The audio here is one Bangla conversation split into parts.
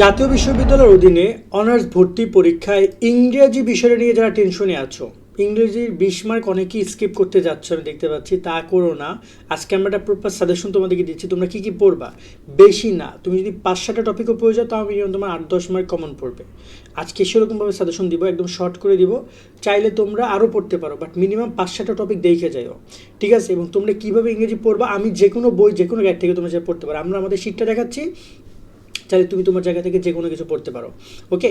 জাতীয় বিশ্ববিদ্যালয়ের অধীনে অনার্স ভর্তি পরীক্ষায় ইংরেজি বিষয়টা নিয়ে যারা টেনশনে আছো, ইংরেজির 20 মার্ক অনেকেই স্কিপ করতে যাচ্ছ, আমি দেখতে পাচ্ছি। তা করো না। আজকে আমরা একটা প্রপার সাজেশন তোমাদেরকে দিচ্ছি, তোমরা কী কী পড়বা। বেশি না, তুমি যদি 5-7টা টপিকও পড়ে যাও তাও মিনিমাম তোমার 8-10 মার্ক কমন পড়বে। আজকে সেরকমভাবে সাজেশন দিব, একদম শর্ট করে দিব। চাইলে তোমরা আরও পড়তে পারো, বাট মিনিমাম 5-7টা টপিক দেখে যাও, ঠিক আছে? এবং তোমরা কীভাবে ইংরেজি পড়বা, আমি যে কোনো বই যে কোনো গাইড থেকে তোমরা সেটা পড়তে পারো। আমরা আমাদের শিটটা দেখাচ্ছি, চাইলে তুমি তোমার জায়গা থেকে যে কোনো কিছু পড়তে পারো। ওকে,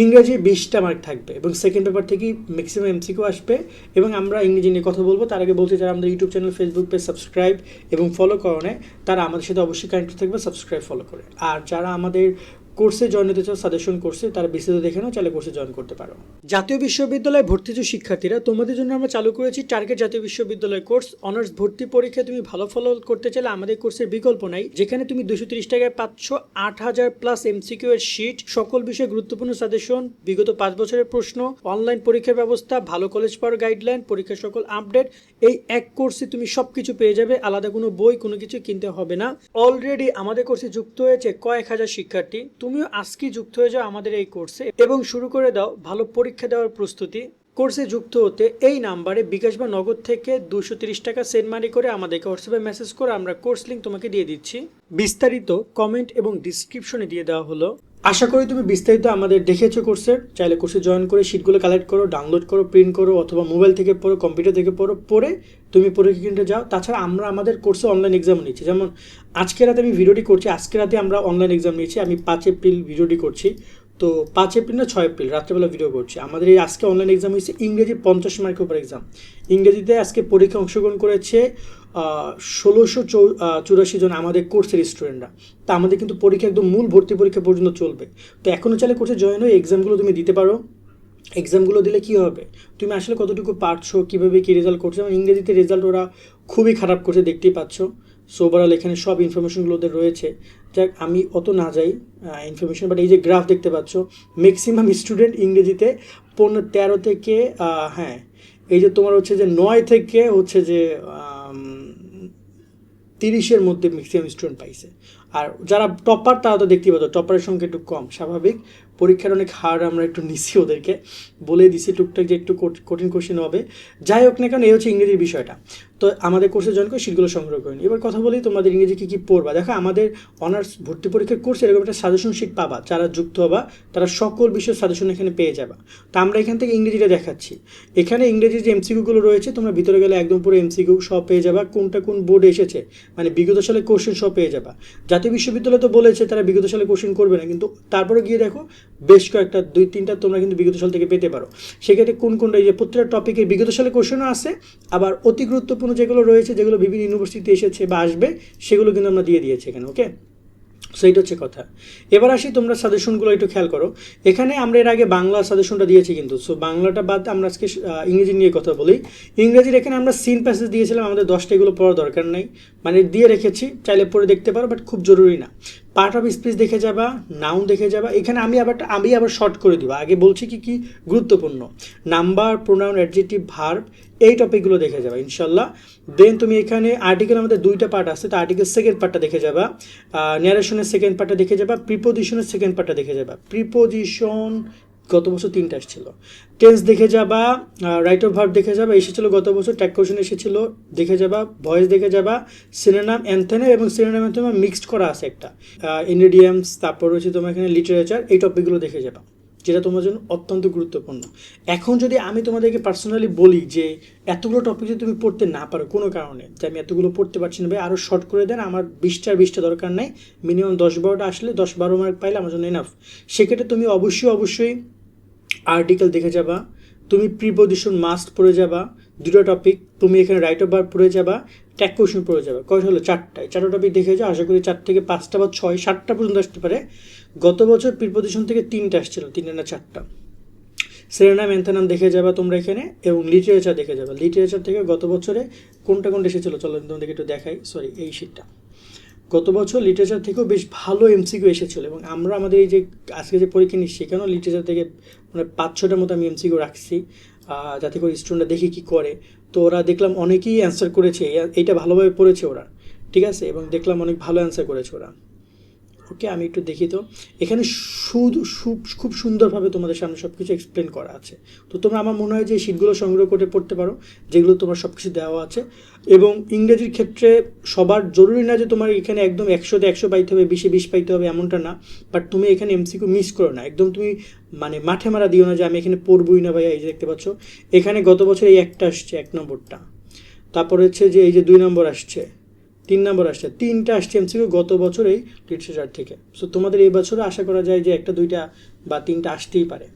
ইংরেজি 20টা মার্ক থাকবে এবং সেকেন্ড পেপার থেকেই ম্যাক্সিমাম এমসিকিউ আসবে। এবং আমরা ইংরেজি নিয়ে কথা বলবো, তার আগে বলছি যারা আমাদের YouTube channel, Facebook page subscribe এবং ফলো করে নেয় তারা আমাদের সাথে অবশ্যই কানেক্ট থাকবে, সাবস্ক্রাইব ফলো করে। আর যারা আমাদের কোর্সে জয়েন হতে চাও, সাজেশন কোর্সে, তারা বিস্তারিত দেখে নাও, চাইলে কোর্সে জয়েন করতে পারো। জাতীয় বিশ্ববিদ্যালয়ে ভর্তি যে শিক্ষার্থীরা, তোমাদের জন্য আমরা চালু করেছি টার্গেট জাতীয় বিশ্ববিদ্যালয় কোর্স। অনার্স ভর্তি পরীক্ষায় তুমি ভালো ফলো করতে চাইলে আমাদের কোর্সের বিকল্প নাই, যেখানে তুমি 230 টাকায় পাচ্ছ 8000 প্লাস এমসিকিউ এর শিট, সকল বিষয়ে গুরুত্বপূর্ণ সাজেশন, বিগত 5 বছরের প্রশ্ন, অনলাইন পরীক্ষার ব্যবস্থা, ভালো কলেজ পাওয়ার গাইডলাইন, পরীক্ষার সকল আপডেট। এই এক কোর্সে তুমি সবকিছু পেয়ে যাবে, আলাদা কোনো বই কোনো কিছু কিনতে হবে না। অলরেডি আমাদের কোর্সে যুক্ত হয়েছে কয়েক হাজার শিক্ষার্থী। তুমিও আজকেই যুক্ত হয়ে যাও আমাদের এই কোর্সে এবং শুরু করে দাও ভালো পরীক্ষা দেওয়ার প্রস্তুতি। কোর্সে যুক্ত হতে এই নাম্বারে বিকাশ বা নগদ থেকে 230 টাকা সেন্ড মানি করে আমাদেরকে হোয়াটসঅ্যাপে মেসেজ করে আমরা কোর্স লিঙ্ক তোমাকে দিয়ে দিচ্ছি। বিস্তারিত কমেন্ট এবং ডিসক্রিপশনে দিয়ে দেওয়া হলো। আশা করি তুমি বিস্তারিত আমাদের দেখেছো কোর্সের। চাইলে কোর্সে জয়েন করে শিটগুলো কালেক্ট করো, ডাউনলোড করো, প্রিন্ট করো, অথবা মোবাইল থেকে পড়ো, কম্পিউটার থেকে পড়ো, পড়ে তুমি পরীক্ষা কেন্দ্রে যাও। তাছাড়া আমরা আমাদের কোর্সে অনলাইন এক্সাম নিচ্ছি, যেমন আজকে রাতে আমি ভিডিওটি করছি, আজকে রাতে আমরা অনলাইন এক্সাম নিচ্ছি। আমি 5 এপ্রিল ভিডিওটি করছি, তো 5 এপ্রিল না 6 এপ্রিল রাত্রেবেলা ভিডিও করছি। আমাদের এই আজকে অনলাইন এক্সাম হয়েছে ইংরেজি 50 মার্কের উপর এক্সাম। ইংরেজিতে আজকে পরীক্ষা অংশগ্রহণ করেছে 1684 জন আমাদের কোর্সের স্টুডেন্টরা। তা আমাদের কিন্তু পরীক্ষা একদম মূল ভর্তি পরীক্ষা পর্যন্ত চলবে। তো এখনও চাইলে কোর্সে জয়েন হয়ে এক্সামগুলো তুমি দিতে পারো। এক্সামগুলো দিলে কী হবে, তুমি আসলে কতটুকু পারছো, কীভাবে কী রেজাল্ট করছো। এবং ইংরেজিতে রেজাল্ট ওরা খুবই খারাপ করছে, দেখতেই পাচ্ছ। সো ওভারঅল এখানে সব ইনফরমেশনগুলো ওদের রয়েছে। যাক, আমি অত না যাই ইনফরমেশন, বাট এই যে গ্রাফ দেখতে পাচ্ছ, ম্যাক্সিমাম স্টুডেন্ট ইংরেজিতে 13 থেকে হ্যাঁ, এই যে তোমার হচ্ছে যে 9 থেকে হচ্ছে যে 30-এর মধ্যে ম্যাক্সিমাম স্টুডেন্ট পাইছে। আর যারা টপার তারা তো দেখতেই পাচ্ছ, টপারের সংখ্যা একটু কম, স্বাভাবিক। পরীক্ষার অনেক হার্ড আমরা একটু নিছি, ওদেরকে বলে দিছি টুকটাক যে একটু কঠিন কোশ্চেন হবে। যাই হোক না কেন, এই হচ্ছে ইংরেজির বিষয়টা। তো আমাদের কোর্সে জয়েন করে সিটগুলো সংগ্রহ করেন। এবার কথা বলি তোমাদের ইংরেজি কী কী পড়বা। দেখো, আমাদের অনার্স ভর্তি পরীক্ষার কোর্সে এরকম একটা সাজেশন শিট পাবা। যারা যুক্ত হবা তারা সকল বিষয়ের সাজেশন এখানে পেয়ে যাবা। তো আমরা এখান থেকে ইংরেজিটা দেখাচ্ছি। এখানে ইংরেজির যে এমসিকিউগুলো রয়েছে, তোমরা ভিতরে গেলে একদম পুরো এমসিকিউ সব পেয়ে যাবা, কোনটা কোন বোর্ডে এসেছে, মানে বিগত সালে কোশ্চেন সব পেয়ে যাবা। জাতীয় বিশ্ববিদ্যালয় তো বলেছে তারা বিগত সালে কোশ্চেন করবে না, কিন্তু তারপরে গিয়ে দেখো বেশ কয়েকটা 2-3টা তোমরা কিন্তু বিগত সাল থেকে পেতে পারো। সেক্ষেত্রে কোনটা, এই যে প্রত্যেকটা টপিকে বিগত সালে কোশ্চেনও আছে, আবার অতি গুরুত্বপূর্ণ যেগুলো রয়েছে, যেগুলো বিভিন্ন ইউনিভার্সিটিতে এসেছে বা আসবে, সেগুলো কিন্তু আমরা দিয়ে দিয়েছি এখানে। ওকে, সেইটা হচ্ছে কথা। এবার আসি, তোমরা সাজেশনগুলো একটু খেয়াল করো। এখানে আমরা এর আগে বাংলা সাজেশনটা দিয়েছি, কিন্তু সো বাংলাটা বাদ আমরা আজকে ইংরেজি নিয়ে কথা বলি। ইংরেজির এখানে আমরা সিন প্যাসেজ দিয়েছিলাম, আমাদের 10টা এগুলো পড়ার দরকার নেই, মানে দিয়ে রেখেছি, চাইলে পড়ে দেখতে পারো, বাট খুব জরুরি না। পার্ট অফ স্পিচ দেখে যাবা, নাউন দেখে যাবা। এখানে আমি আবার শর্ট করে দিব, আগে বলছি কি কি গুরুত্বপূর্ণ। নাম্বার, প্রোনাউন, অ্যাডজেক্টিভ, ভার্ব, এই টপিকগুলো দেখে যাবা ইনশাল্লাহ। দেন তুমি এখানে আর্টিকেল, আমাদের 2টা পার্ট আছে, তো আর্টিকেল সেকেন্ড পার্টটা দেখে যাবা, ন্যারেশনের সেকেন্ড পার্টটা দেখে যাবা, প্রিপোজিশনের সেকেন্ড পার্টটা দেখে যাবা। প্রিপোজিশন গত বছর 3টা এসেছিল। টেন্স দেখে যাবা, রাইট অফ ভার্ব দেখে যাবা, এসেছিল গত বছর। ট্যাগ কোশ্চেন এসেছিল, দেখে যাবা। ভয়েস দেখে যাবা। সিনোনিম, অ্যান্থোনিম এবং সিনোনিম অ্যান্থোনিম মিক্সড করা আছে একটা। ইনগ্রেডিয়েন্টস, তারপর রয়েছে তোমার এখানে লিটারেচার, এই টপিকগুলো দেখে যাবা, যেটা তোমার জন্য অত্যন্ত গুরুত্বপূর্ণ। এখন যদি আমি তোমাদেরকে পার্সোনালি বলি যে এতগুলো টপিক যদি তুমি পড়তে না পারো কোনো কারণে, যে আমি এতগুলো পড়তে পারছি না ভাই, আরও শর্ট করে দেন, আমার 20টা দরকার নেই, মিনিমাম 10-12টা আসলে 10-12 মার্ক পাইলে আমার জন্য এনাফ। সেক্ষেত্রে তুমি অবশ্যই আর্টিকেল দেখে যাবা, তুমি প্রিপোজিশন মাস্ট পড়ে যাবা, 2টা টপিক, তুমি এখানে রাইট অফ ভার্ব পড়ে যাবা, ট্যাগ কোশ্চেন পড়ে যাবে। কয়টা হলো? 4টা টপিক দেখে যাও। আশা করি 4 থেকে 5টা বা 6-7টা পর্যন্ত আসতে পারে। গত বছর প্রিপোজিশন থেকে 3টা আসছিল, 3টা না 4টা। সিনোনিম, অ্যান্থোনিম দেখে যাবা তোমরা এখানে, এবং লিটারেচার দেখে যাবা। লিটারেচার থেকে গত বছরে কোনটা এসেছিলো চলো তোমাদেরকে একটু দেখাই। সরি, এই শিটটা। গত বছর লিটারেচার থেকেও বেশ ভালো এমসিকিউ এসেছিলো, এবং আমরা আমাদের এই যে আজকে যে পরীক্ষা নিচ্ছি সেখানেও লিটারেচার থেকে মানে 5-6টার মতো আমি এমসিকিউ রাখছি, যাতে করে স্টুডেন্টরা দেখি কী করে। তো ওরা দেখলাম অনেকেই অ্যান্সার করেছে, এইটা ভালোভাবে পড়েছে ওরা, ঠিক আছে, এবং দেখলাম অনেক ভালো অ্যান্সার করেছে ওরা। ওকে, আমি একটু দেখি তো। এখানে শুধু খুব সুন্দরভাবে তোমাদের সামনে সব কিছু এক্সপ্লেন করা আছে। তো তোমরা আমার মনে হয় যে এই শিটগুলো সংগ্রহ করে পড়তে পারো, যেগুলো তোমার সব কিছু দেওয়া আছে। এবং ইংরেজির ক্ষেত্রে সবার জরুরি না যে তোমার এখানে একদম 100-তে 100 পাইতে হবে, 20-এ 20 পাইতে হবে, এমনটা না। বাট তুমি এখানে এমসিকিউ মিস করো না, একদম তুমি মানে মাঠে মারা দিও না যে আমি এখানে পড়বই না ভাইয়া। এই যে দেখতে পাচ্ছ এখানে গত বছর এই একটা আসছে 1 নম্বরটা, তারপর হচ্ছে যে এই যে 2 নম্বর আসছে, 3 নম্বর আসছে, 3টা আসছে এমসিকিউ গত বছর এই লিটারেচার থেকে। সো তোমাদের এই বছরে আশা করা যায় যে 1টা 2টা বা 3টা আসতেই পারে।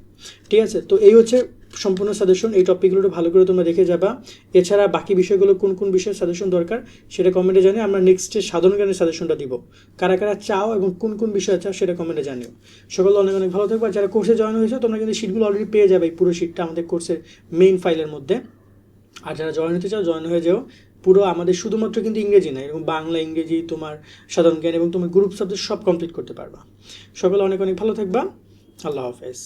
ঠিক আছে, তো এই হচ্ছে সম্পূর্ণ সাজেশন। এই টপিকগুলো ভালো করে তোমরা দেখে যাবা। এছাড়া বাকি বিষয়গুলো কোন কোন বিষয়ের সাজেশন দরকার সেটা কমেন্টে জানিয়ে আমরা নেক্সটে সাধারণ জ্ঞানের সাজেশনটা দিব। কারা কারা চাও এবং কোন কোন বিষয় চাও সেটা কমেন্টে জানিও। সকলে অনেক অনেক ভালো থাকবে। আর যারা কোর্সে জয়েন হয়েছে তোমরা কিন্তু শিটগুলো অলরেডি পেয়ে যাবে, এই পুরো শিটটা আমাদের কোর্সের মেইন ফাইলের মধ্যে। আর যারা জয়েন হতে চাও জয়েন হয়ে যাও। পুরো আমাদের শুধুমাত্র কিন্তু ইংরেজি না, এরকম বাংলা, ইংরেজি, তোমার সাধারণ জ্ঞান এবং তোমার গ্রুপ সাবজেক্ট সব কমপ্লিট করতে পারবা। সকলে অনেক অনেক ভালো থাকবা। আল্লাহ হাফেজ।